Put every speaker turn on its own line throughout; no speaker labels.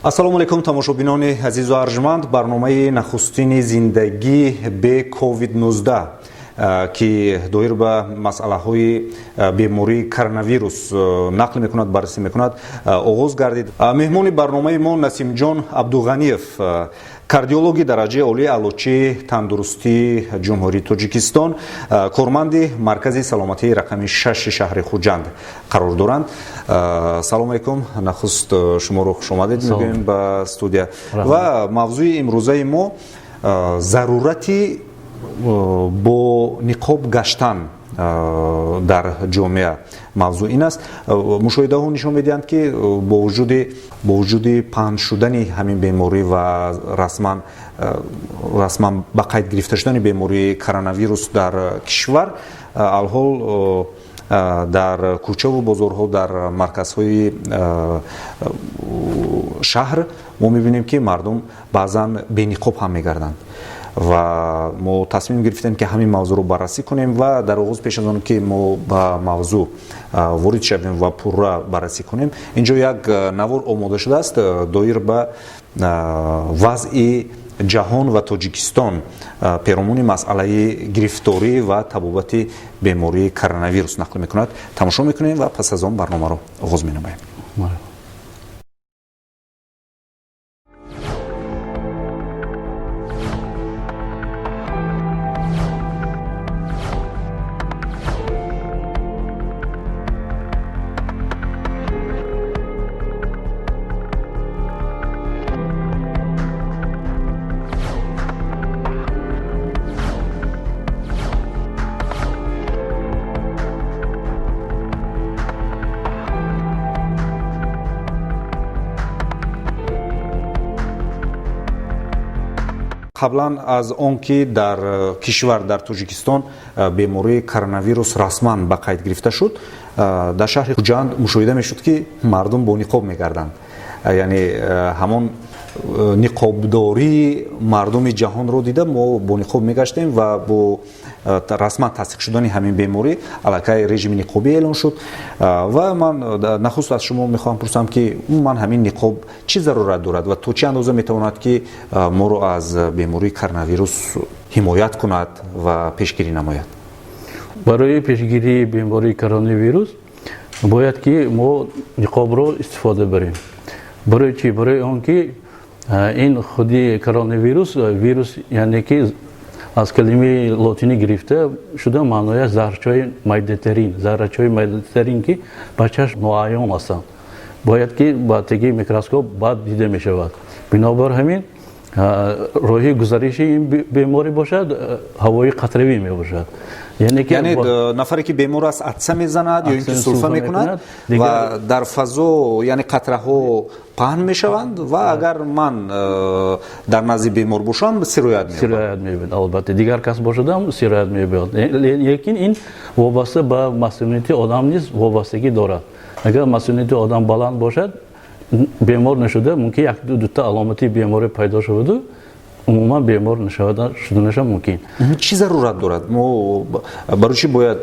ассалому алайкум тамошобинони азизу арҷманд. барномаи нахустини зиндагӣ бе COVID-19 ки доир ба масъалаҳои бемории коронавирус нақл мекунад, баррасӣ мекунад, оғоз гардид. меҳмони барномаи мо Насимҷон Абдуғаниев, кардиологи дараҷаи олии аълочи тандурустии ҷумҳурии Тоҷикистон, корманди маркази саломатии рақами 6 шаҳри Хуҷанд қарор доранд. салому алайкум, нахуст шуморо хушомадед мегӯем ба студия. Ва мавзӯи имрӯзаи мо зарурати бо ниқоб гаштан дар ҷомеа. мавзӯъ ин аст. мушоҳидаҳо нишон медиҳанд ки бо вуҷуди паҳн шудани ҳамин беморӣ ва расман ба қайд гирифта шудани бемории коронавирус дар кишвар, алҳол дар кӯчаву бозорҳо, дар марказҳои шаҳр мо мебинем ки мардум баъзан бениқоб ҳам мегарданд. ва мо тасмим гирифтем ки ҳамин мавзӯъро баррасӣ кунем ва дар оғоз пеш аз он ки мо ба мавзӯъ ворид шавем ва пурра баррасӣ кунем, инҷо як навор омода шудааст доир ба вазъи ҷаҳон ва Тоҷикистон перомони масъалаи гирифторӣ ва табобати бемории коронавирус нақл мекунад. тамошо мекунем ва пас аз он барномаро оғоз менамоем. қаблан аз он ки дар кишвар, дар Тоҷикистон бемории коронавирус расман ба қайд гирифта шуд, дар шаҳри Хуҷанд мушоҳида мешуд ки мардум бо ниқоб мегарданд. яъне ҳамон ниқобдории мардуми ҷаҳонро дида мо бо ниқоб мегаштем ва бо расман тасдиқ шудани ҳамин беморӣ аллакай режими ниқобӣ эълон шуд. ва ман нахуст аз шумо мехоҳам пурсам ки умуман ҳамин ниқоб чӣ зарурат дорад ва то чӣ андоза метавонад ки моро аз бемории коронавирус ҳимоят кунад ва пешгирӣ намояд?
барои пешгирии бемории коронавирус бояд ки мо ниқобро истифода барем. барои чӣ? барои он ки ин худи коронавирус вирус, яъне ки аз калимаи лотинӣ гирифта шуда маънояш заҳрчаҳои майдатерин, заррачаҳои майдатерин ки ба чашм ноаён ҳастанд. бояд ки ба таги микроскоп баъд дида мешавад. бинобар ҳамин роҳи гузариши ин беморӣ бошад ҳавои қатравӣ мебошад. яъне
нафаре ки бемор аст атса мезанад ё ин ки сурфа мекунад ва дар фазо яъне қатраҳо паҳн мешаванд ва агар ман дар назди бемор бошам сироят меёбад.
албатта дигар кас бошадам сироят меёбад. лекин ин вобаста ба масъулияти одам низ вобастагӣ дорад. агар масъулияти одам баланд бошад, бемор нашуда мумкин як дута аломати беморӣ пайдо шаваду умуман бемор шуданаша мумкин.
чӣ зарурат дорад? мо барои чӣ бояд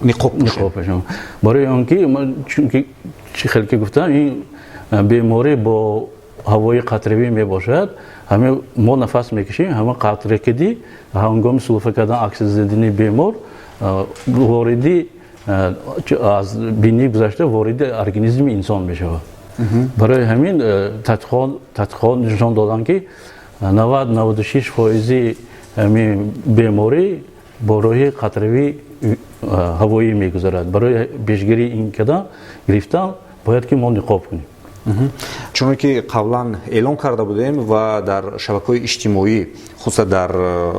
ниқоб пӯшем?
барои он ки чунки чӣ хел ки гуфтам, ин беморӣ бо ҳавои қатравӣ мебошад. ҳама мо нафас мекашем, ҳама қатракидӣ ҳангоми сулфа кардан аксизидани бемор вориди аз бинӣ гузашта вориди организми инсон мешавад. барои ҳамин тадқиқот нишон доданд ки 90-96% ҳамин беморӣ бо роҳи қатравӣ ҳавоӣ мегузарад. барои пешгирии ин кардан гирифтан бояд ки мо ниқоб кунем.
чуноне ки қаблан эълон карда будем ва дар шабакаҳои иҷтимоӣ хусусан дар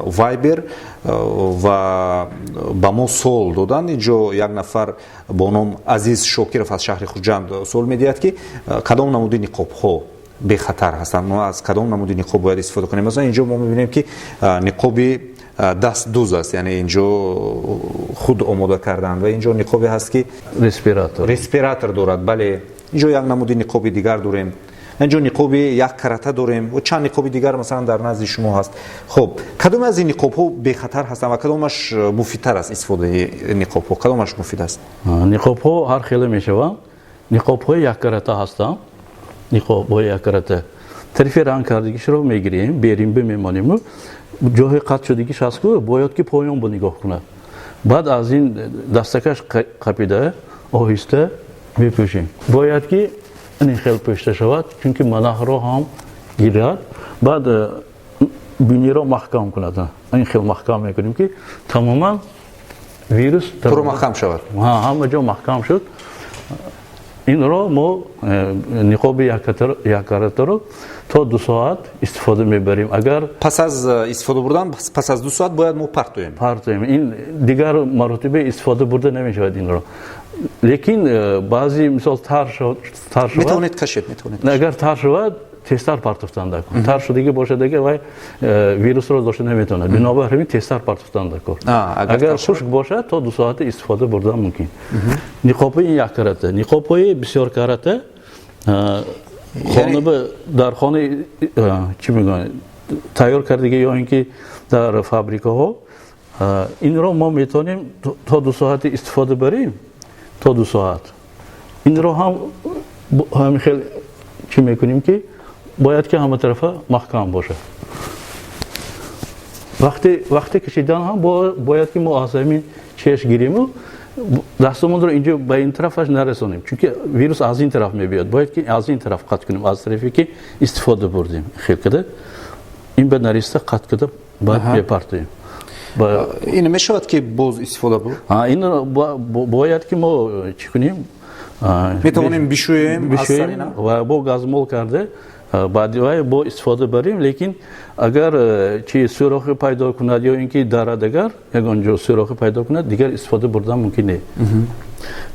вайбер ва ба мо суол доданд. инҷо як нафар бо ном Азиз Шокиров аз шаҳри Хуҷанд суол медиҳад ки кадом намуди ниқобҳо бехатар ҳастанд, мо аз кадом намуди ниқоб бояд истифода кунем? масалан инҷо мо мебинем ки ниқоби дастдӯз аст, яъне инҷо худ омода кардаанд ва инҷо ниқобе ҳаст ки респиратор дорад. бале, инҷо як намуди ниқоби дигар дорем. اینجا نقاب یک کرته داریم و چند نقاب دیگر مثلا در نزد شما هست. خب کدوم از این نقاب ها به خطر هستند و کدومش مفیدتر است استفاده نقاب ها؟ کدومش مفید است؟
نقاب ها هر خیلی میشوند. نقاب های یک کرته هستند ниқоб бо як карата тарифи ранг кардагишро мегирем, берим бимемоним, ҷои қатъ шудагиш ҳаст ку бояд ки поён бо нигоҳ кунад. баъд аз ин дастакаш қапида оҳиста мепӯшем. бояд ки ин хел пӯшта шавад, чунки манаҳро ҳам гирад. баъд биниро маҳкам кунад. ин хел маҳкам мекунем ки тамоман вирус
пуро маҳкам шавад.
ҳама ҷо маҳкам шуд. инро мо ниқоби яккаратаро то 2 соат истифода мебарем. агар
пас аз истифода бурдан пас аз 2 соат бояд мо партоем.
ин дигар маротиба истифода бурда намешавад инро. лекин баъзи мисол тар шавад,
метавонед кашед.
агар тар шавад тестар партофтан дакор. тар шудагӣ бошад агар вай вирусро дошта наметавонад. бинобар ҳамин тестар партофтан дакор. агар хушк бошад то 2 соат истифода бурдан мумкин. ниқобҳои яккарата, ниқобҳои бисёркарата дар хонаи чӣ мегӯянд тайёр кардагӣ ё ин ки дар фабрикаҳо, инро мо метавонем то 2 соати истифода барем. то 2 соат инро ҳам хел чӣ мекунем ки бояд ки ҳама тарафа маҳкам бошад. вақти кашидан ҳам бояд ки мо аз ҳамин чеш гирему дастамонро инҷо ба ин тарафаш нарасонем, чунки вирус аз ин тараф мебиёд. бояд ки аз ин тараф қатъ кунем, аз тарафе ки истифода бурдем. хел када ин ба нариста қатъ када баъд мепартоем.
ин мешавад ки боз истифода бурд?
ин бояд ки мо чӣ кунем,
метавонем бишӯем
ва бо газмол карда баъди вай бо истифода барем. лекин агар чи сурохе пайдо кунад ё ин ки дорад агар ягон ҷо сурохе пайдо кунад, дигар истифода бурдан мумкин не.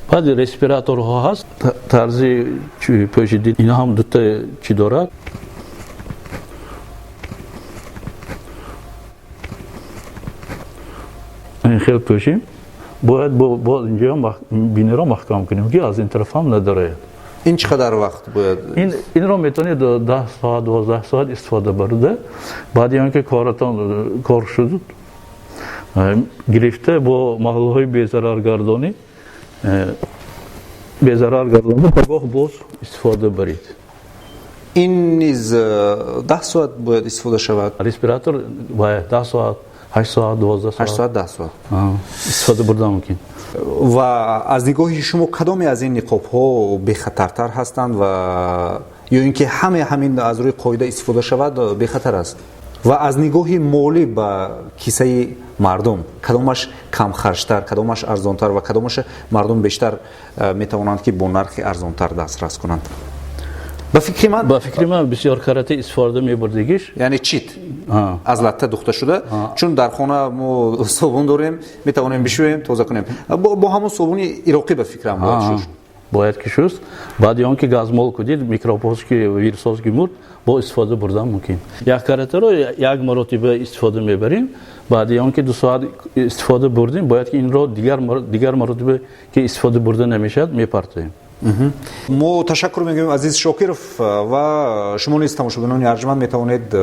баъд респираторҳо ҳаст, тарзи пӯшиди ина ҳам дута чӣ дорад. ин хел пӯшем. бояд бо инҷо биниро маҳкам кунем ки аз ин тараф ҳам надарояд.
ин чӣ қадар вақт бояд?
инро метавонед 10 соат 12 соат истифода барда. баъди он ки коратон кор шуд гирифта бо маҳлулҳои безараргардонӣ пагоҳ боз истифода баред.
ин низ 10 соат бояд истифода шавад?
респиратор бояд 10 соат 8 соат 12 соат
8 соат 10 соат
истифода бурдан мумкин.
ва аз нигоҳи шумо кадоме аз ин ниқобҳо бехатартар ҳастанд ва ё ин ки ҳамин аз рӯи қоида истифода шавад бехатар аст? ва аз нигоҳи молӣ ба кисаи мардум кадомаш камхарҷтар, кадомаш арзонтар ва кадомаш мардум бештар метавонанд ки бо нархи арзонтар дастрас кунанд? ба фикри ман бисёркарата истифода мебурдагиш, яъне чит аз латта духта шуда, чун дар хона мо собун дорем, метавонем бишӯем, тоза кунем. бо ҳамон собуни ироқӣ ба фикрам
бояд ки шуст. баъди он ки газмол кудид микробҳош ки вирусҳош ки мурд, бо истифода бурдан мумкин. яккаратаро як маротиба истифода мебарем. баъди он ки 2 соат истифода бурдем, бояд ки инро дигар маротиба ки истифода бурда намешавад мепартоем.
мо ташаккур мегӯем азиз Шокиров ва шумо низ тамошобинони арҷманд метавонед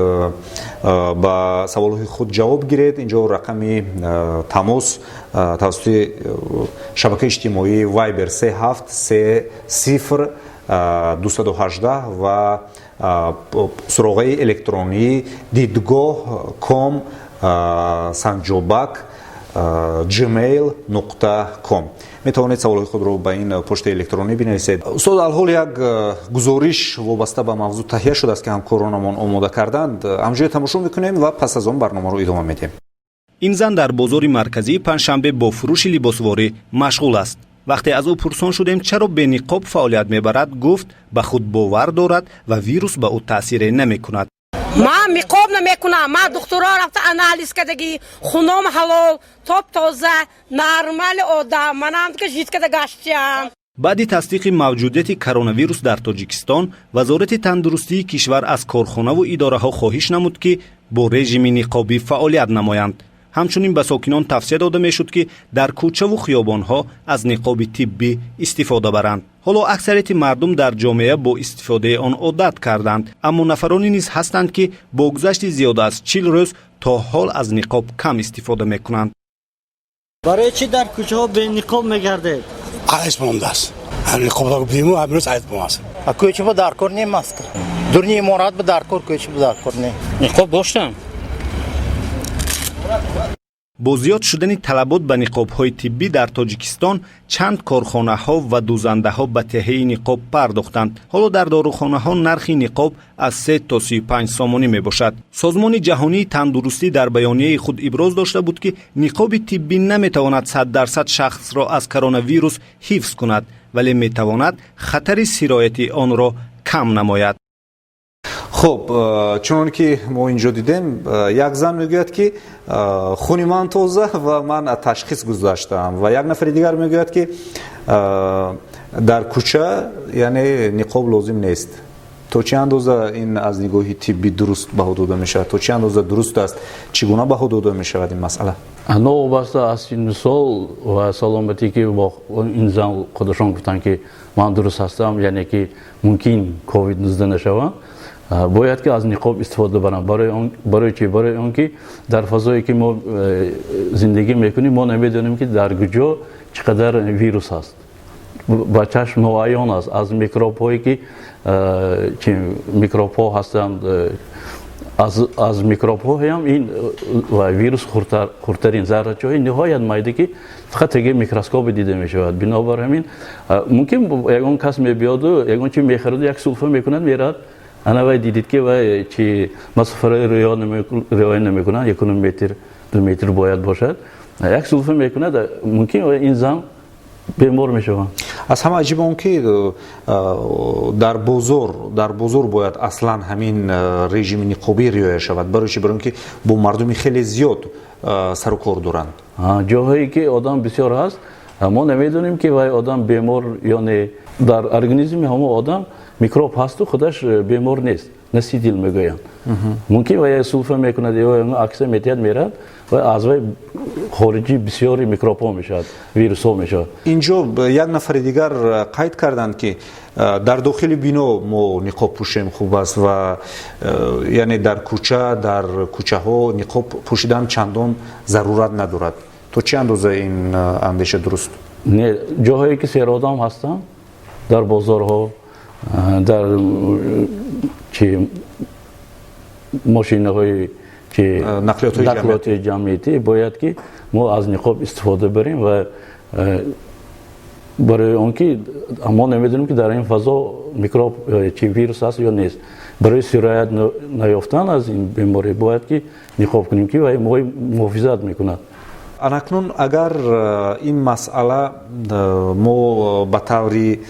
ба саволҳои худ ҷавоб гиред. инҷо рақами тамос тавассути шабакаи иҷтимоии Viber 3730 ва суроғаи электронии дидгоҳ.com санҷобак gmail.com метавонед саволҳои худро ба ин почтаи электронӣ бинависед. устод, алҳол як гузориш вобаста ба мавзӯъ таҳия шудааст ки ҳамкоронамон омода карданд. ҳамҷоя тамошо мекунем ва пас аз он барномаро идома медиҳем.
ин зан дар бозори марказии панҷшанбе бо фурӯши либосворӣ машғул аст. вақте аз ӯ пурсон шудем чаро бениқоб фаъолият мебарад, гуфт ба худ бовар дорад ва вирус ба ӯ таъсире намекунад.
ман ниқоб намекунам. ман духтуро рафта анализ кардагӣ, хуном ҳалол, топ тоза, нормали одам. манам ки житкада гаштиам.
баъди тасдиқи мавҷудияти коронавирус дар Тоҷикистон, вазорати тандурустии кишвар аз корхонаву идораҳо хоҳиш намуд ки бо режими ниқобӣ фаъолият намоянд. ҳамчунин ба сокинон тавсия дода мешуд ки дар кӯчаву хиёбонҳо аз ниқоби тиббӣ истифода баранд. ҳоло аксарияти мардум дар ҷомеа бо истифодаи он одат карданд, аммо нафароне низ ҳастанд ки бо гузашти зиёда аз 40 рӯз то ҳол аз ниқоб кам истифода мекунанд.
барои чӣ дар кӯчаҳо бениқоб мегардед?
айс мондааст.
ниқобро бидему амрос айд бомас
кӯчаҳо даркор не маска дурни иморат ба даркор кӯчаҳо даркор не ниқоб доштам.
бо зиёд шудани талабот ба ниқобҳои тиббӣ дар тоҷикистон чанд корхонаҳо ва дӯзандаҳо ба теҳияи ниқоб пардохтанд. ҳоло дар дорухонаҳо нархи ниқоб аз 3 то 35 сомонӣ мебошад. созмони ҷаҳонии тандурустӣ дар баёнияи худ иброз дошта буд ки ниқоби тиббӣ наметавонад 100% шахсро аз коронавирус ҳифз кунад, вале метавонад хатари сирояти онро кам намояд.
хуб, чунон ки мо инҷо дидем, як зан мегӯяд ки хуни ман тоза ва ман ташхис гузаштам ва як нафари дигар мегӯяд ки дар кӯча яъне ниқоб лозим нест. то чӣ андоза ин аз нигоҳи тиббӣ дуруст баҳо дода мешавад? То чӣ андоза дуруст аст? Чӣ гуна баҳо дода мешавад ин масъала?
новобаста аз синну сол ва саломатӣ ки бо ин зан худашон гуфтанд ки ман дуруст ҳастам, яъне ки мумкин COVID-19 нашавам, бояд ки аз ниқоб истифода барам. барои чӣ? барои он ки дар фазое ки мо зиндагӣ мекунем, мо намедонем ки дар куҷо чӣ қадар вирус ҳаст. ба чашм ноаён аст. аз микробҳое ки микробҳо ҳастанд, аз микробҳо ҳам ин вирус хурдтарин заррачаҳои ниҳоят майда ки фақат таги микроскопе дида мешавад. бинобар ҳамин мумкин ягон кас мебиёду ягон чи мехараду як сулфа мекунад мерад, ана вай дидид ки вай чи масофаро риоя намекунад, 1 метр 2 метр бояд бошад, як сулфа мекунад, мумкин ин зан бемор мешавад.
аз ҳама аҷиба он ки дар бозор бояд аслан ҳамин режими ниқобӣ риоя шавад. барои чӣ? барои он ки бо мардуми хеле зиёд сару кор доранд.
ҷоҳое ки одам бисёр ҳаст, мо намедонем ки вай одам бемор ё не. дар организми ҳамо одам микроб ҳасту худаш бемор нест, насидил мегӯянд. мумкин вай сулфа мекунад ё акса метиҳад мерад ва аз вай хориҷи бисёри микробҳо мешавад, вирусҳо мешавад.
инҷо як нафари дигар қайд карданд ки дар дохили бино мо ниқоб пӯшем хуб аст ва яъне дар кӯча, дар кӯчаҳо ниқоб пӯшидан чандон зарурат надорад. то чӣ андоза ин андеша дуруст?
не, ҷоҳое ки серодам ҳастанд, дар бозорҳо, дар мошинаҳои нақлиёти ҷамъиятӣ бояд ки мо аз ниқоб истифода барем ва барои он ки мо намедонем ки дар ин фазо микроб чи вирус ҳаст ё нест. барои сироят наёфтан аз ин беморӣ бояд ки ниқоб кунем ки вай мои муҳофизат мекунад.
анакнун агар ин масъала мо ба таври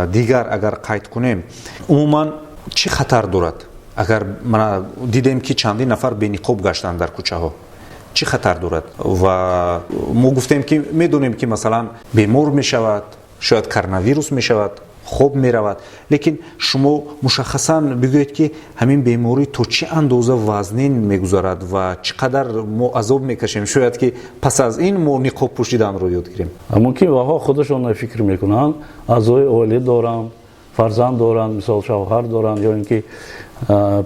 дигар агар қайд кунем, умуман чӣ хатар дорад? агар мана дидем ки чандин нафар бениқоб гаштанд дар кӯчаҳо, чӣ хатар дорад? ва мо гуфтем ки медонем ки масалан бемор мешавад, шояд коронавирус мешавад, хоб меравад, лекин шумо мушаххасан бигӯед ки ҳамин беморӣ то чӣ андоза вазнин мегузарад ва чӣ қадар мо азоб мекашем, шояд ки пас аз ин мо ниқоб пӯшиданро ёд гирем.
мумкин ваҳо худашон фикр мекунанд, аъзои оилӣ доранд, фарзанд доранд, мисол шавҳар доранд ё ин ки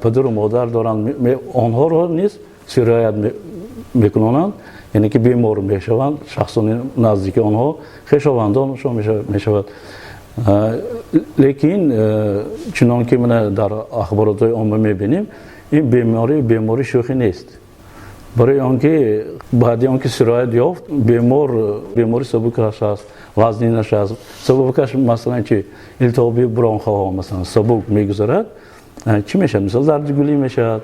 падару модар доранд, онҳоро низ сироят мекунонанд, яъне ки бемор мешаванд, шахсони наздики онҳо хешовандонашон мешавад. лекин чунон ки мана дар ахборотҳои omma мебинем, ин бемори шӯхӣ нест. барои он ки баъди он ки сироят ёфт, бемори сабукаш аст, вазнинаш аст. сабукаш масалан чи илтиҳоби бронхаҳо масалан сабук мегузарад, чӣ мешавад? мисол зардигулӣ мешавад,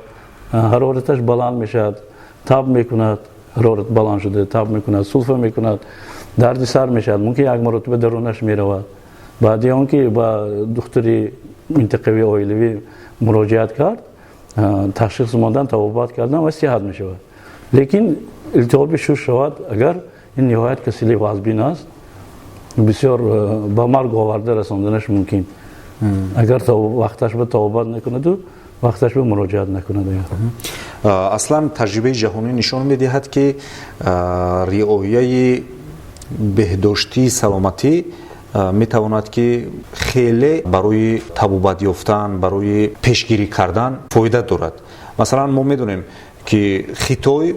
ҳарораташ баланд мешавад, таб мекунад, ҳарорат баланд шуда таб мекунад, сулфа мекунад, дарди сар мешавад, мумкин як маротиба дарунаш меравад. баъди он ки ба духтури минтақавии оилавӣ муроҷиат кард, ташхис мондан, табобат кардан ва сиҳат мешавад. лекин илтиҳоби шуш шавад, агар ин ниҳоят касили вазбин аст, бисёр ба марг оварда расонданаш мумкин, агар вақташ ба табобат накунаду вақташ ба муроҷиат накунаду.
аслан таҷрибаи ҷаҳонӣ нишон медиҳад ки риояи беҳдоштии саломатӣ метавонад ки хеле барои табобат ёфтан, барои пешгирӣ кардан фоида дорад. масалан мо медонем ки Хитой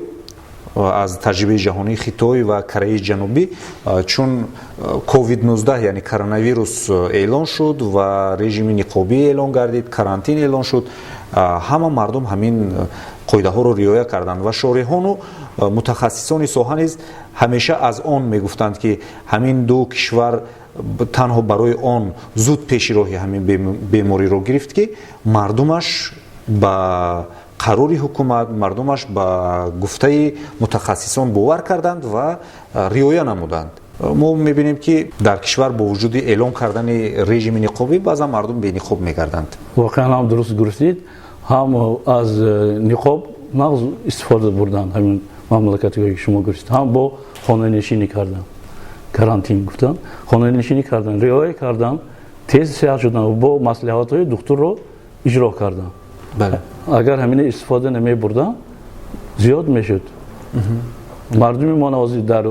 аз таҷрибаи ҷаҳонии Хитой ва Кореяи Ҷанубӣ, чун COVID-19 яъне коронавирус эълон шуд ва режими ниқобӣ эълон гардид, карантин эълон шуд, ҳама мардум ҳамин қоидаҳоро риоя карданд ва шориҳону мутахассисони соҳа низ ҳамеша аз он мегуфтанд ки ҳамин ду кишвар танҳо барои он зуд пеши роҳи ҳамин бемориро гирифт ки мардумаш ба қарори ҳукумат, мардумаш ба гуфтаи мутахассисон бовар карданд ва риоя намуданд. мо мебинем ки дар кишвар бо вуҷуди эълон кардани режими ниқобӣ баъзан мардум бениқоб мегарданд.
воқеан ҳам дуруст гурфтед, ҳам аз ниқоб нағз истифода бурданд ҳамин мамлакати ки шумо гуфтед, ҳам бо хонанишинӣ кардан, карантин гуфтанд, хонанишинӣ кардан, риоя кардан, тез сеҳат шудан ва бо маслиҳатҳои духтурро иҷро кардан.
Бале.
агар ҳамина истифода намебурдан зиёд мешуд. мардуми мо дар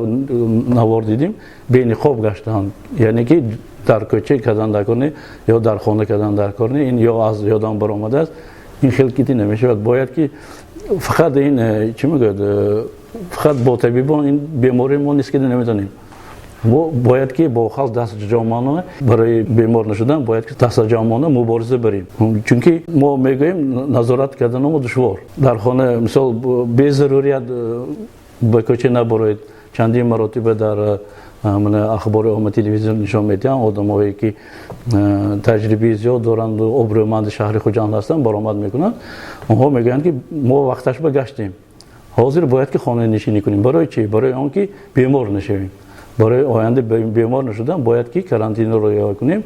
навор дидем бениқоб гаштанд, яъне ки дар кӯча кадан дакорне ё дар хона кадан дакорне, ин ё аз ёдам баромадааст, ин хел кити намешавад. бояд ки фақат ин чӣ мегӯяд, фақат бо табибон ин бемори мо нискида наметавонем. бояд ки бо халқ дастҷамона барои бемор нашудан бояд ки дастҷамона мубориза барем, чунки мо мегӯем назорат кардан мо душвор. дар хона мисол безарурият ба кӯча набароед. чандин маротиба дар ахбори омма телевизион нишон медиҳанд, одамое ки таҷрибаи зиёд доранд, обрӯманди шаҳри хуҷанд ҳастанд, баромад мекунанд. онҳо мегӯянд ки мо вақташ ба гаштем, ҳозир бояд ки хонанишинӣ кунем. барои чӣ? барои он ки бемор нашавем. барои оянда бемор нашудан бояд ки карантинро риоя кунем.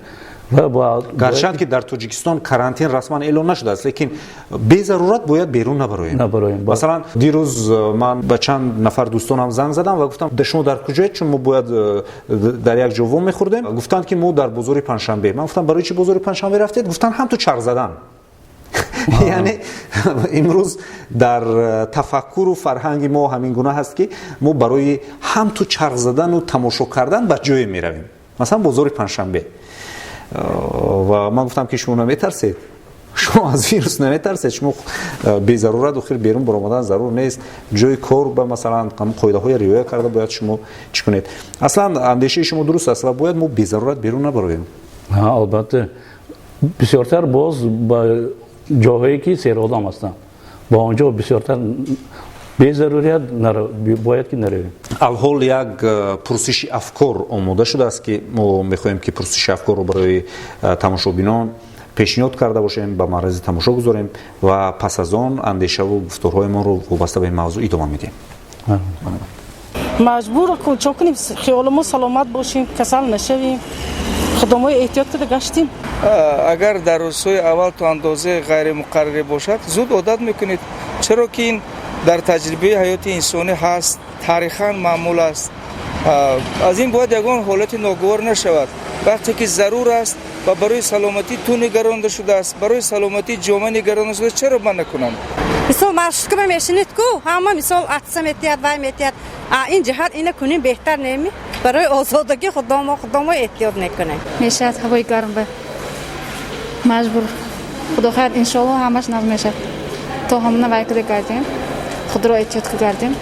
гарчанд ки дар тоҷикистон карантин расман эълон нашудааст, лекин безарурат бояд берун набароем. масалан дирӯз ман ба чанд нафар дӯстонам занг задам ва гуфтам шумо дар куҷоед, чун мо бояд дар як ҷо вом мехӯрдем. гуфтанд ки мо дар бозори панҷшанбе. ман гуфтам барои чӣ бозори панҷшанбе рафтед? гуфтанд ҳам ту чарх задан. яъне имрӯз дар тафаккуру фарҳанги мо ҳамин гуна ҳаст ки мо барои ҳам ту чарх задану тамошо кардан ба ҷое меравем, масалан бозори панҷшанбе. ва ман гуфтам ки шумо наметарсед, шумо аз вирус наметарсед, шумо безарурат охир берун баромадан зарур нест, ҷои кор ба масалан қоидаҳои риоя карда бояд шумо чӣ кунед. аслан андешаи шумо дуруст аст ва бояд мо безарурат берун набароем.
албатта бисёртар боз ба ҷоҳое ки серодам ҳастанд, ба он ҷо бисёртар безарурият бояд ки наравем.
алҳол як пурсиши афкор омода шудааст ки мо мехоҳем ки пурсиши афкорро барои тамошобинон пешниҳод карда бошем, ба маърази тамошо гузорем ва пас аз он андешаву гуфторҳоямонро вобаста ба ин мавзӯъ идома медиҳем.
маҷбур чо кунем хиёлимо саломат бошем, касал нашавем, худомои эҳтиёт када гаштем.
агар дар рӯзҳои аввал то андозаи ғайримуқаррарӣ бошад зуд одат мекунед, чаро ки ин дар таҷрибаи ҳаёти инсонӣ ҳаст, тарихан маъмул аст. аз ин бояд ягон ҳолати ноговор нашавад. вақте ки зарур аст ва барои саломатии ту нигаронда шудааст, барои саломатии ҷомеа нигаронда шудааст, чаро ман накунам?
мисол маршрутка мешинед ку ҳама мисол атса метиҳад, вай метиҳад, ин ҷиҳат ина кунем беҳтар неми? барои озодагии худомо эҳтиёт мекунем.
мешавад ҳавои гарм ба маҷбур. худо хайр, иншоалло ҳамаш нав мешавад. то ҳамна вай куда гардем, худро эҳтиёт гардем.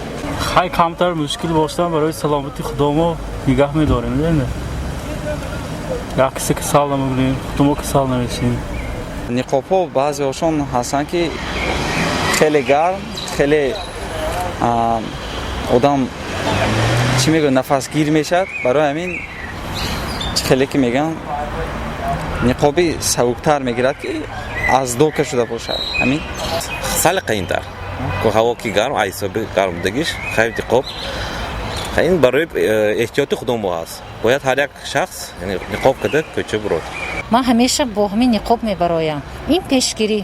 хай камтар мушкил бошдан барои саломати худомо нигаҳ медорем. як кисе касал намегӯем, худомо касал намешавем.
ниқобҳо баъзеҳошон ҳастанд ки хеле гарм, хеле одам чӣ мегӯяд нафасгир мешавад. барои ҳамин хеле ки мегӯям ниқоби сабуктар мегирад ки аз дока шуда бошад. ҳамин
сали қиинтар ҳаво ки гарм айсоби гарм будагиш хайр ниқоб ин барои эҳтиёти худомо ҳаст. бояд ҳар як шахс ниқоб када кӯча бурод.
ман ҳамеша бо ҳамин ниқоб мебароям. ин пешгирӣ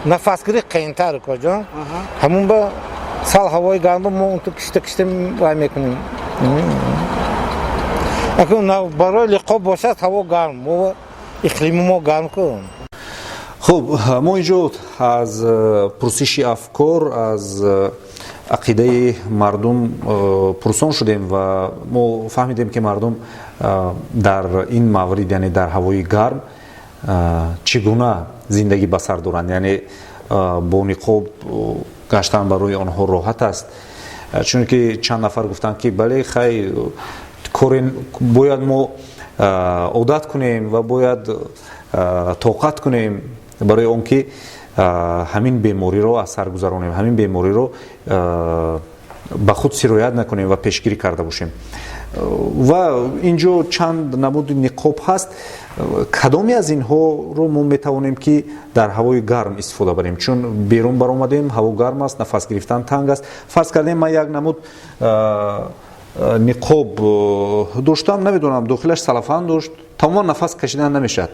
нафасгирӣ қиинтар куҷо ҳамун ба сал ҳавои гарм мо он ту кишта вай мекунем. барои ниқоб бошад ҳаво гарм, мо иқлими мо гарм кун.
хуб, мо инҷо аз пурсиши афкор, аз ақидаи мардум пурсон шудем ва мо фаҳмидем ки мардум дар ин маврид, яъне дар ҳавои гарм чӣ гуна зиндагӣ ба сар доранд, яъне бо ниқоб гаштан барои онҳо роҳат аст. чунки чанд нафар гуфтанд ки бале хай кори бояд мо одат кунем ва бояд тоқат кунем барои он ки ҳамин бемориро аз сар гузаронем, ҳамин бемориро ба худ сироят накунем ва пешгирӣ карда бошем. ва инҷо чанд намуди ниқоб ҳаст. кадоме аз инҳоро мо метавонем ки дар ҳавои гарм истифода барем, чун берун баромадем, ҳаво гарм аст, нафас гирифтан танг аст. фарз кардем ман як намуд ниқоб доштам, намедонам дохилаш салафан дошт, тамоман нафас кашидан намешад.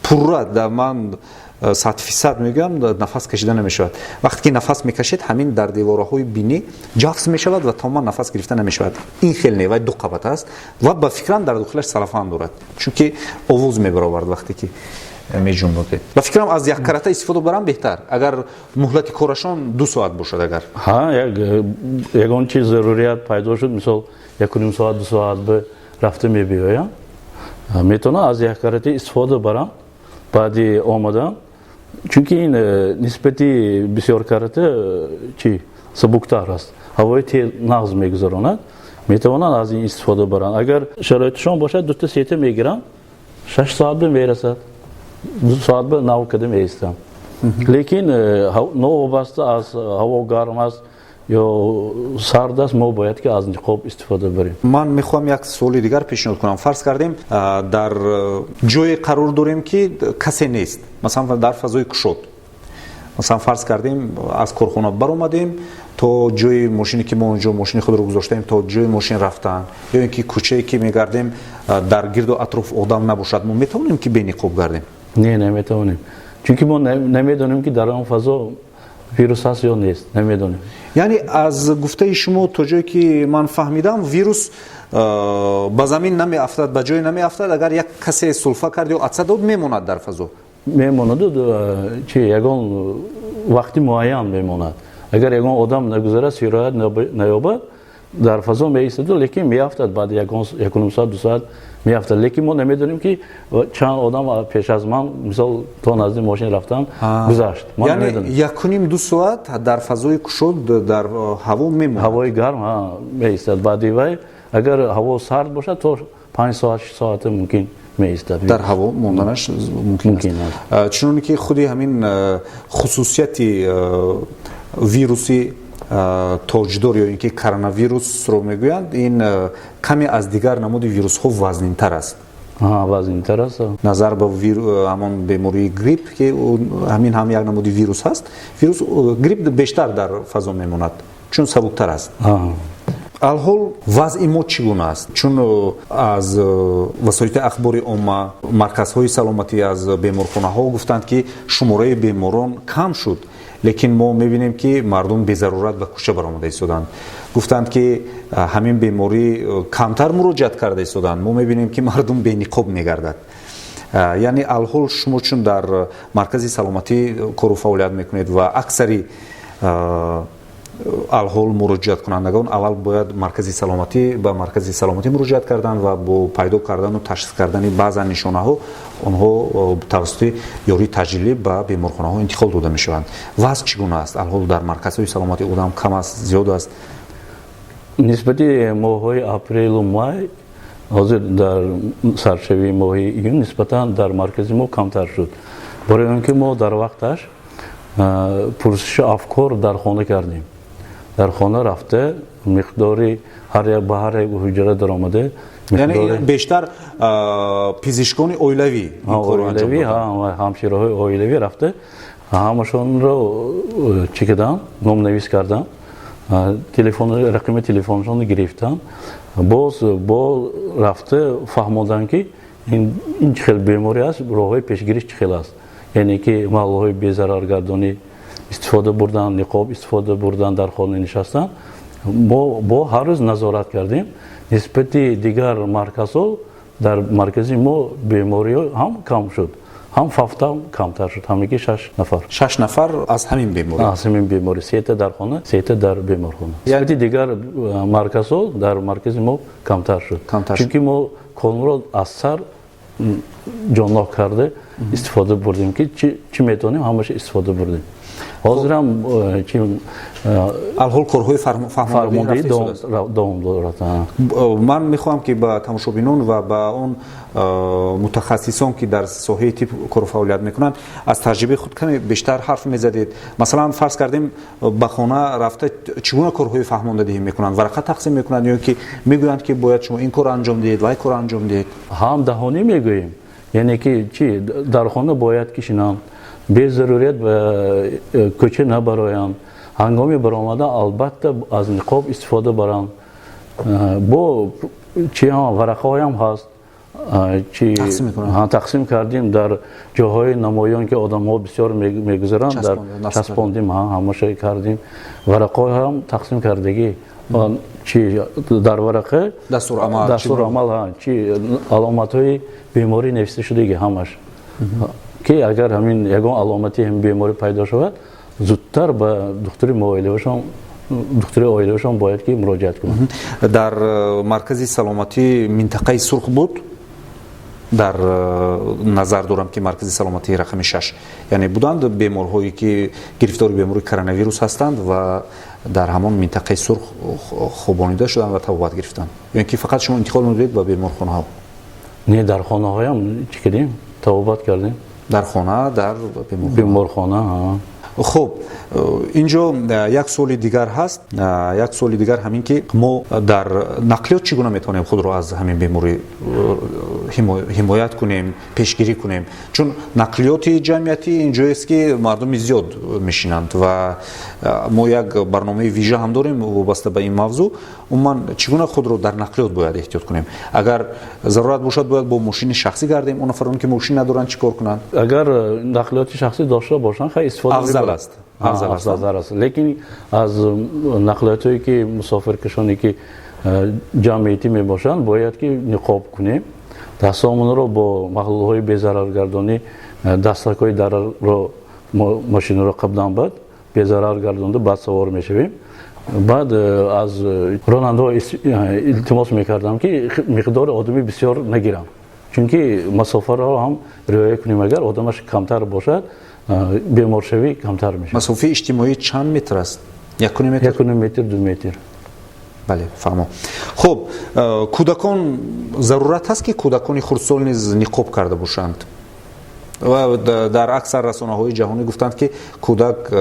пурра да ман 100% мегӯям нафас кашида намешавад. вақте ки нафас мекашед ҳамин дар девораҳои бинӣ ҷафз мешавад ва тамоман нафас гирифта намешавад. ин хел невай ду қабат аст ва ба фикрам дар дохилаш салафан дорад, чунки овоз мебаровард вақте ки меҷунбад. ба фикрам аз як карата истифода барам беҳтар, агар муҳлати корашон 2 соат бошад. агар
ягон чиз зарурият пайдо шуд, мисол 1,5 соат 2 соат бе рафта мебиёям, метавонам аз як карата истифода барам баъди омадам, чунки ин нисбати бисёр карата чи сабуктар аст, ҳавои тез нағз мегузаронад, метавонанд аз ин истифода баранд. агар шароитшон бошад 2 сета мегирам, 6 соат бе мерасад, 2 соат бе навкада меистам. лекин новобаста аз ҳаво гарм аст ё сард аст, мо бояд ки аз ниқоб истифода барем.
ман мехоҳам як суоли дигар пешниҳод кунам. фарз кардем дар ҷое қарор дорем ки касе нест, масалан дар фазои кушод. масалан фарз кардем аз корхона баромадем то ҷои мошине ки мо онҷо мошини худро гузоштаем, то ҷои мошин рафтан, ё ин ки кӯчае ки мегардем дар гирду атроф одам набошад, мо метавонем ки бениқоб гардем?
Не, наметавонем, чунки мо намедонем ки дар он фазо вирус ҳаст ё нест, намедонем.
яъне аз гуфтаи шумо то ҷое ки ман фаҳмидам, вирус ба замин намеафтад, ба ҷое намеафтад, агар як касе сулфа кард ё атса дод мемонад дар фазо.
мемонад чи ягон вақти муайян мемонад. агар ягон одам нагузарад, сироят наёбад, дар фазо меистаду, лекин меафтад баъди 1,5 соат 2 соат меафтад. лекин мо намедонем ки чанд одам пеш аз ман мисол то назди мошин рафтан гузашт.
яъне 1,5-2 соат дар фазои кушод дар ҳаво мемонад.
ҳавои гарм меистад. баъди вай агар ҳаво сард бошад то 5 соат 6 соат мумкин меистад.
дар ҳаво монданаш мумкин аст. чуноне ки худи ҳамин хусусияти вируси тоҷдор ё ин ки коронавирусро мегӯянд, ин каме аз дигар намуди вирусҳо вазнинтар аст.
вазнинтар аст.
назар ба ҳамон бемории грипп ки ҳамин ҳам як намуди вирус ҳаст. грипп бештар дар фазо мемонад, чун сабуктар аст. алҳол вазъи мо чӣ гуна аст? чун аз васоити ахбори омма, марказҳои саломатӣ, аз беморхонаҳо гуфтанд ки шумораи беморон кам шуд, лекин мо мебинем ки мардум безарурат ба кӯча баромада истоданд. гуфтанд ки ҳамин беморӣ камтар муроҷиат карда истоданд, мо мебинем ки мардум бениқоб мегардад. яъне алҳол шумо чун дар маркази саломатӣ кору фаъолият мекунед ва аксари алҳол муроҷиат кунандагон аввал бояд ба маркази саломатӣ муроҷиат кардан ва бо пайдо кардану ташхис кардани баъзан нишонаҳо онҳо тавассути ёрии таҷрилӣ ба беморхонаҳо интиқол дода мешаванд. вазъ чӣ гуна аст? алҳол дар марказҳои саломатӣ одам кам аст, зиёд аст?
нисбати моҳҳои апрелу май ҳозир дар саршавии моҳи июн нисбатан дар маркази мо камтар шуд. барои он ки мо дар вақташ пурсиши афкор дар хона кардем. дар хона рафта миқдори ба ҳар як ҳуҷра даромада,
яъне бештар пизишкони оилавӣ
ҳамшираҳои оилавӣ рафта ҳамашонро чӣ кардам, номнавис кардам, рақими телефоншонро гирифтам, боз бо рафта фаҳмондам ки ин чӣ хел беморӣ аст, роҳҳои пешгириш чӣ хел аст. яъне ки маҳаллаҳои безараргардонӣ истифода бурдан, ниқоб истифода бурдан, дар хона нишастан, бо ҳар рӯз назорат кардем. нисбати дигар марказҳо дар маркази мо бемориҳо ҳам кам шуд, ҳам фафта камтар шуд. ҳамагӣ 6 нафар.
6 нафар аз ҳамин беморӣ?
аз ҳамин беморӣ. 3 дар хона, 3 дар беморхона. нисбати дигар марказҳо дар маркази мо камтар шуд. чунки мо конро аз сар ҷонлоқ карда истифода бурдем ки чӣ метавонем ҳамаша истифода бурдем. ҳозирам
алҳол корҳои фармондавӣ
давом дорад.
ман мехоҳам ки ба тамошобинон ва ба он мутахассисон ки дар соҳаи тиб кору фаъолият мекунанд аз таҷрибаи худ каме бештар ҳарф мезадед. Масалан фарз кардем ба хона рафта чӣ гуна корҳои фаҳмондадиҳӣ мекунанд, варақа тақсим мекунанд ё ки мегӯянд ки бояд шумо ин корро анҷом диҳед ва ин корро анҷом диҳед?
ҳам даҳонӣ мегӯем, яъне ки чӣ дар хона бояд кишинанд, безарурият ба кӯча набароянд, ҳангоми баромадан албатта аз ниқоб истифода баранд. бо чӣ варақаҳоям ҳаст, тақсим кардем дар ҷоҳои намоён ки одамҳо бисёр мегузаранд, дар часпондем, ҳамаша кардем. варақаҳоям тақсим кардагӣ, чи дар варақа дастурамал чи аломатҳои беморӣ нависта шудагӣ ҳамаш, ки агар ҳамин ягон аломати ҳамин беморӣ пайдо шавад, зудтар ба духтури оилавашон бояд ки муроҷиат кунанд.
дар маркази саломатӣ минтақаи сурх буд, дар назар дорам ки маркази саломатии рақами 6, яъне буданд беморҳое ки гирифтори бемории коронавирус ҳастанд ва дар ҳамон минтақаи сурх хобонида шуданд ва табобат гирифтанд, ё ки фақат шумо интиқол мудед ба беморхонаҳо?
не, дар хонаҳоям чӣ кардем, табобат кардем.
дар хона, дар
беморхона.
хуб, инҷо як суоли дигар ҳаст. як суоли дигар ҳамин ки мо дар нақлиёт чӣ гуна метавонем худро аз ҳамин беморӣ ҳимоят кунем, пешгирӣ кунем? чун нақлиёти ҷамъиятӣ инҷоест ки мардуми зиёд мешинанд ва мо як барномаи вижа ҳам дорем вобаста ба ин мавзӯъ. умуман чӣ гуна худро дар нақлиёт бояд эҳтиёт кунем? агар зарурат бошад бояд бо мошини шахсӣ гардем, он нафароне ки мошин надоранд чӣ кор кунанд?
агар нақлиёти шахсӣ дошта бошанд хай истифода
афзал аст.
лекин аз нақлиётое ки мусофиркашоне ки ҷамъиятӣ мебошанд бояд ки ниқоб кунем, дастҳоамонро бо маҳлулҳои безараргардонӣ, дастакҳои дарарро машинаро қабдан бад безарар гардонда баъд савор мешавем. баъд аз ронандаҳо илтимос мекардам ки миқдори одамӣ бисёр нагирам, чунки масофаро ҳам риоя кунем. агар одамаш камтар бошад беморшавӣ камтар мешавад.
масофаи иҷтимоӣ чанд метр аст? 1
метр 2 метр.
бале, фаҳмо. хуб, кӯдакон зарурат ҳаст ки кӯдакони хурдсол низ ниқоб карда бошанд? ва дар аксар расонаҳои ҷаҳонӣ гуфтанд ки кӯдак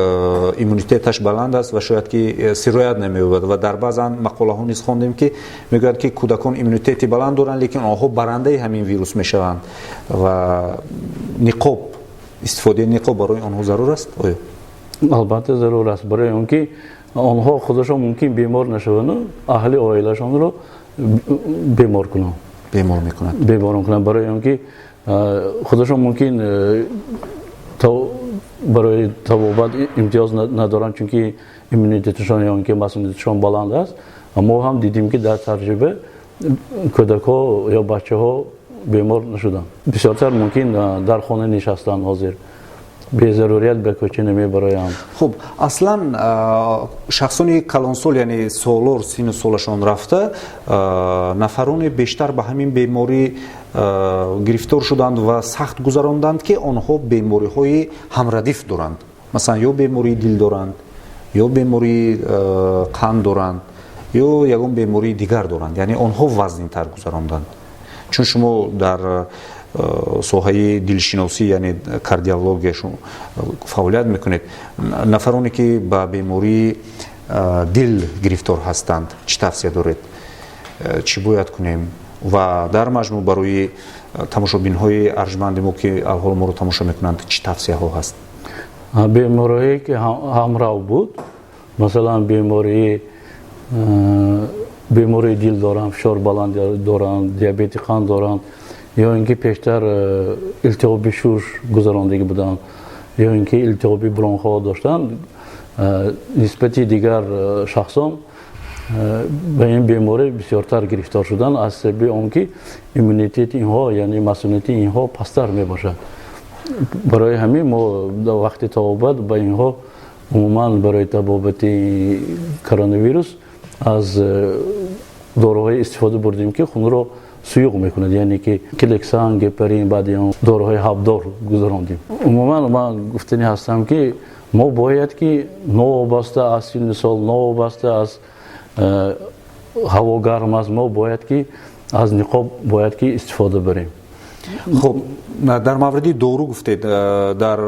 иммунитеташ баланд аст ва шояд ки сироят намеёбад ва дар баъзан мақолаҳо низ хондем ки мегӯянд ки кӯдакон иммунитети баланд доранд, лекин онҳо барандаи ҳамин вирус мешаванд ва ниқоб, истифодаи ниқоб барои онҳо зарур аст? оё?
албатта зарур аст, барои он ки онҳо худашон мумкин бемор нашаванду аҳли оилашонро бемор мекунанд, барои он ки худашон мумкин барои табобат имтиёз надоранд, чунки иммунитеташон ё ки масъулияташон баланд аст. мо ҳам дидем ки дар таҷриба кӯдакҳо ё бачаҳо бемор нашуданд. бисёртар мумкин дар хона нишастанд, ҳозир безарурият ба кӯча намебароянд.
хуб, аслан шахсони калонсол, яъне солор сину солашон рафта нафароне бештар ба ҳамин беморӣ гирифтор шуданд ва сахт гузаронданд ки онҳо бемориҳои ҳамрадиф доранд, масалан ё бемории дил доранд, ё бемории қанд доранд, ё ягон бемории дигар доранд, яъне онҳо вазнинтар гузаронданд. чун шумо дар соҳаи дилшиносӣ, яъне кардиология фаъолият мекунед, нафароне ки ба бемории дил гирифтор ҳастанд чӣ тавсия доред, чӣ бояд кунем? ва дар маҷмӯъ барои тамошобинҳои арҷманди мо ки алҳол моро тамошо мекунанд чӣ тавсияҳо ҳаст?
беморие ки ҳамрав буд, масалан бемории дил доранд, фишор баланд доранд, диабети қанд доранд, ё ин ки пештар илтиҳоби шуш гузарондагӣ буданд, ё ин ки илтиҳоби бронхҳо доштанд, нисбати дигар шахсон ба ин беморӣ бисёртар гирифтор шуданд, аз сабаби он ки иммунитети инҳо, яъне масъулияти инҳо пастар мебошад. барои ҳамин мо вақти табобат ба инҳо умуман барои табобати коронавирус аз дороҳое истифода бурдем ки хунро суюқ мекунад, яъне ки клексан, гепарин, баъди он дороҳои ҳабдор гузарондем. умуман ман гуфтани ҳастам ки мо бояд ки новобаста аз синни сол, новобаста аз ҳаво гарм аст, мо бояд ки аз ниқоб бояд ки истифода барем.
хуб, дар мавриди дору гуфтед, дар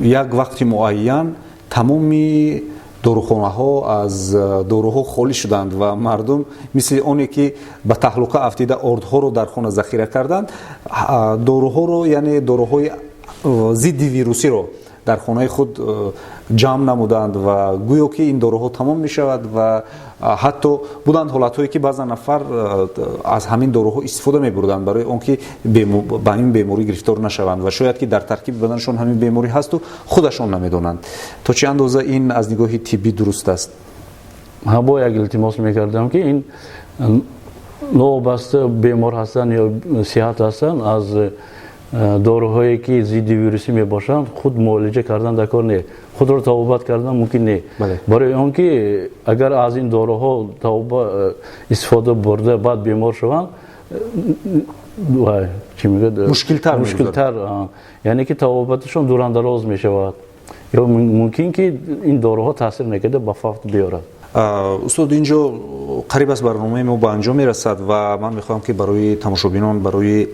як вақти муайян тамоми дорухонаҳо аз доруҳо холӣ шуданд ва мардум мисли оне ки ба таҳлуқа афтида ордҳоро дар хона захира карданд, доруҳоро, яъне доруҳои зидди вирусиро дар хонаи худ ҷамъ намуданд ва гӯё ки ин доруҳо тамом мешавад ва ҳатто буданд ҳолатҳое ки баъзан нафар аз ҳамин доруҳо истифода мебурданд барои он ки ба ин беморӣ гирифтор нашаванд ва шояд ки дар таркиби баданашон ҳамин беморӣ ҳасту худашон намедонанд. То чӣ андоза ин аз нигоҳи тиббӣ дуруст аст?
бо як илтимос мекардам ки ин новобаста бемор ҳастанд ё сиҳат ҳастанд, аз доруҳое ки зидди вирусӣ мебошанд худ муолиҷа кардан дар кор не, худро табобат кардан мумкин не. Барои он ки агар аз ин доруҳо истифода бурда баъд бемор шаванд, мушкилтар, яъне ки табобаташон дурандароз мешавад ё мумкин ки ин доруҳо таъсир накарда ба фавт биёрад.
устод, инҷо қариб аст барномаи мо ба анҷом мерасад ва ман мехоҳам ки барои тамошобинон, барои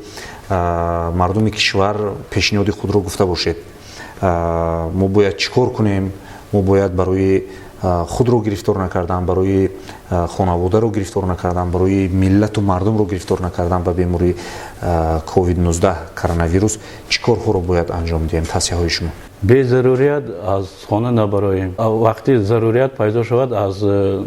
мардуми кишвар пешниҳоди худро гуфта бошед. мо бояд чӣ кор кунем? мо бояд барои худро гирифтор накардан, барои хонаводаро гирифтор накардан, барои миллату мардумро гирифтор накардан ба бемории COVID-19 коронавирус чӣ корҳоро бояд анҷом диҳем? тавсияҳои шумо?
безарурият аз хона набароем. вақти зарурият пайдо шавад аз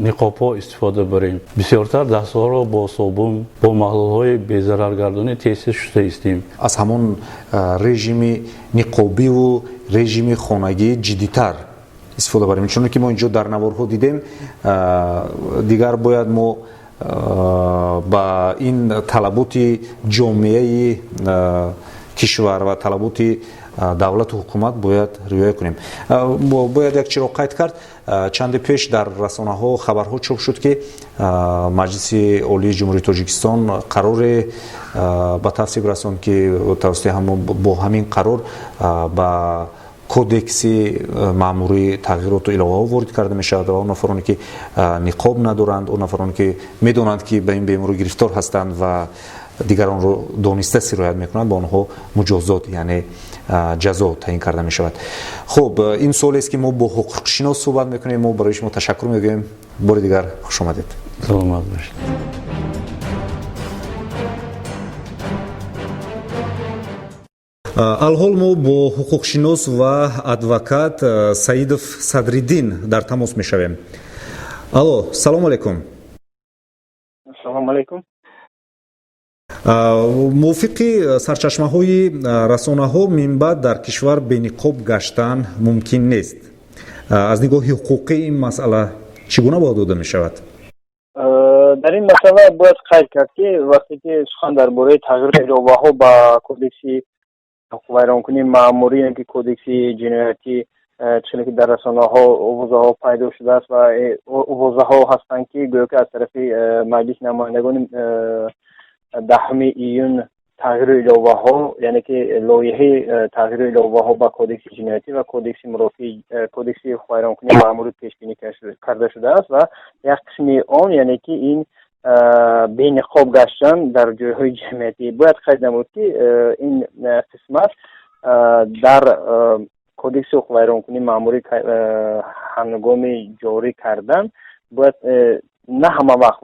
ниқобҳо истифода барем. бисёртар дастҳоро бо собун, бо маҳлулҳои безараргардонӣ тез шуста истем.
аз ҳамон режими ниқобиву режими хонагӣ ҷиддитар истифода барем, чуноки ки мо инҷо дар наворҳо дидем. дигар бояд мо ба ин талаботи ҷомеаи кишвар ва талаботи давлату ҳукумат бояд риоя кунем. бояд як чиро қайд кард. чанде пеш дар расонаҳо хабарҳо чоп шуд ки маҷлиси олии ҷумҳурии тоҷикистон қароре ба тавсиб расонд ки тавассути бо ҳамин қарор ба кодекси маъмурӣ тағйироту иловаҳо ворид карда мешавад ва он нафароне ки ниқоб надоранд, он нафароне ки медонанд ки ба ин беморӣ гирифтор ҳастанд ва дигаронро дониста сироят мекунанд, ба онҳо муҷозот, яъне ҷазо таъин карда мешавад. хуб, ин суолест ки мо бо ҳуқуқшинос суҳбат мекунем. мо барои шумо ташаккур мегӯем. бори дигар хушомадед.
саломат бошед.
алҳол мо бо ҳуқуқшинос ва адвокат Саидов Садриддин дар тамос мешавем. алло, салому алайкум.
салому алайкум.
мувофиқи сарчашмаҳои расонаҳо минбаъд дар кишвар бениқоб гаштан мумкин нест. аз нигоҳи ҳуқуқӣ ин масъала чӣ гуна бояд дода мешавад?
дар ин масъала бояд қайд кард ки вақте ки сухан дар бораи тағйири иловаҳо ба кодекси вайронкунии маъмурӣ ки кодекси ҷиноятӣ чуне ки дар расонаҳо овозаҳо пайдо шудааст ва овозаҳо ҳастанд ки гӯё ки аз тарафи маҷлиси намояндагони 10 июн тағйири иловаҳо, яъне ки лоиҳаи тағйири иловаҳо ба кодекси ҷиноятӣ ва кодекси мурофиӣ кодекси вайронкунии маъмурӣ пешбинӣ карда шудааст ва як қисми он, яъне ки ин бениқоб гаштан дар ҷойҳои ҷамъиятӣ. бояд қайд намуд ки ин қисмат дар кодекси вайронкунии маъмурӣ ҳангоми ҷорӣ кардан бояд на ҳама вақт,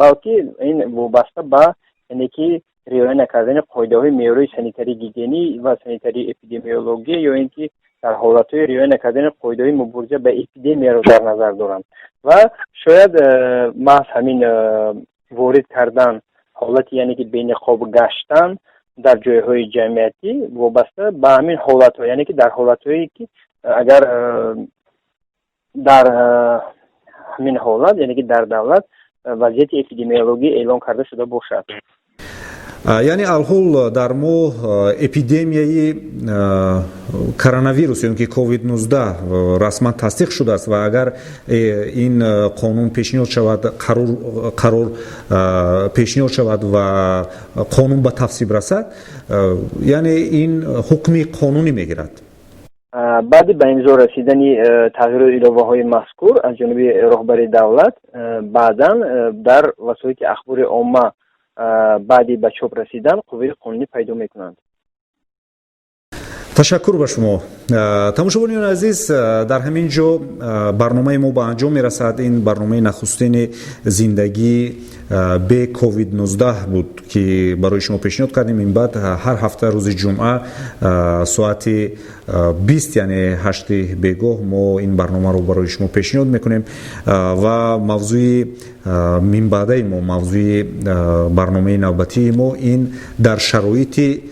балки ин вобаста ба яъне ки риоя накардани қоидаҳои меъёрии санитарии гигиенӣ ва санитарии эпидемиология ё ин ки дар ҳолатҳои риоя накардани қоидаҳои мубориза ба эпидемияро дар назар доранд ва шояд маҳз ҳамин ворид кардан ҳолати яъне ки бениқоб гаштан дар ҷойҳои ҷамъиятӣ вобаста ба ҳамин ҳолатҳо, яъне ки дар ҳолатҳое ки агар дар ҳамин ҳолат, яъне ки дар давлат вазъияти эпидемиологӣ эълон карда шуда бошад.
яъне алҳол дар мо эпидемияи коронавирус ё ки COVID-19 расман тасдиқ шудааст ва агар ин қонун пешниҳод шавад, қарор пешниҳод шавад ва қонун ба тавсиб расад, яъне ин ҳукми қонунӣ мегирад.
баъди ба имзо расидани тағйиру иловаҳои мазкур аз ҷониби роҳбари давлат баъдан дар васоити ахбори омма баъди ба чоп расидан қувваи қонунӣ пайдо мекунанд.
ташаккур ба шумо. тамошобинони азиз, дар ҳамин ҷо барномаи мо ба анҷом мерасад. ин барномаи нахустини зиндагии бе COVID-19 буд ки барои шумо пешниҳод кардем. ин баъд ҳар ҳафта рӯзи ҷумъа соати 20 яъне 8 бегоҳ мо ин барномаро барои шумо пешниҳод мекунем ва мавзӯи минбаъдаи мо, мавзӯи барномаи навбатии мо ин дар шароити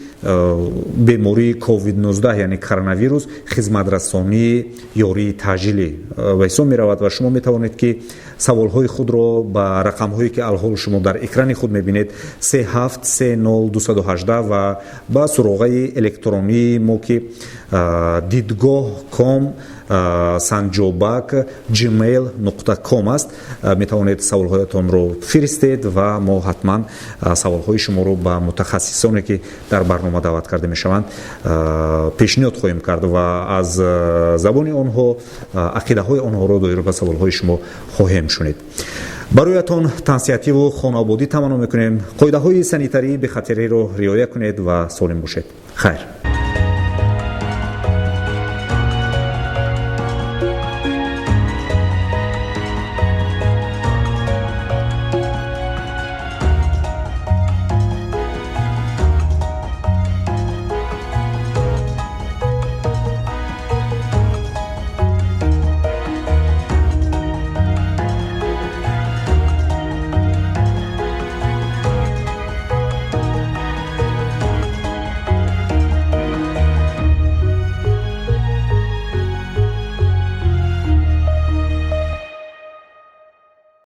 бемории COVID-19 яъне коронавирус хизматрасонии ёрии таъҷилӣ ба ҳисоб меравад ва шумо метавонед ки саволҳои худро ба рақамҳое ки алҳол шумо дар экрани худ мебинед 3730 ва ба суроғаи электронии мо ки дидгоҳ.com sanjobak@gmail.com аст. метавонед саволҳоятонро фиристед ва мо ҳатман саволҳои шуморо ба мутахассисоне ки дар барнома даъват карда мешаванд пешниҳод хоҳем кард ва аз забони онҳо ақидаҳои онҳоро доир ба саволҳои шумо хоҳем шунид. бароятон тансиятиву хонободӣ таманно мекунем. қоидаҳои санитарии бехатариро риоя кунед ва солим бошед. хайр.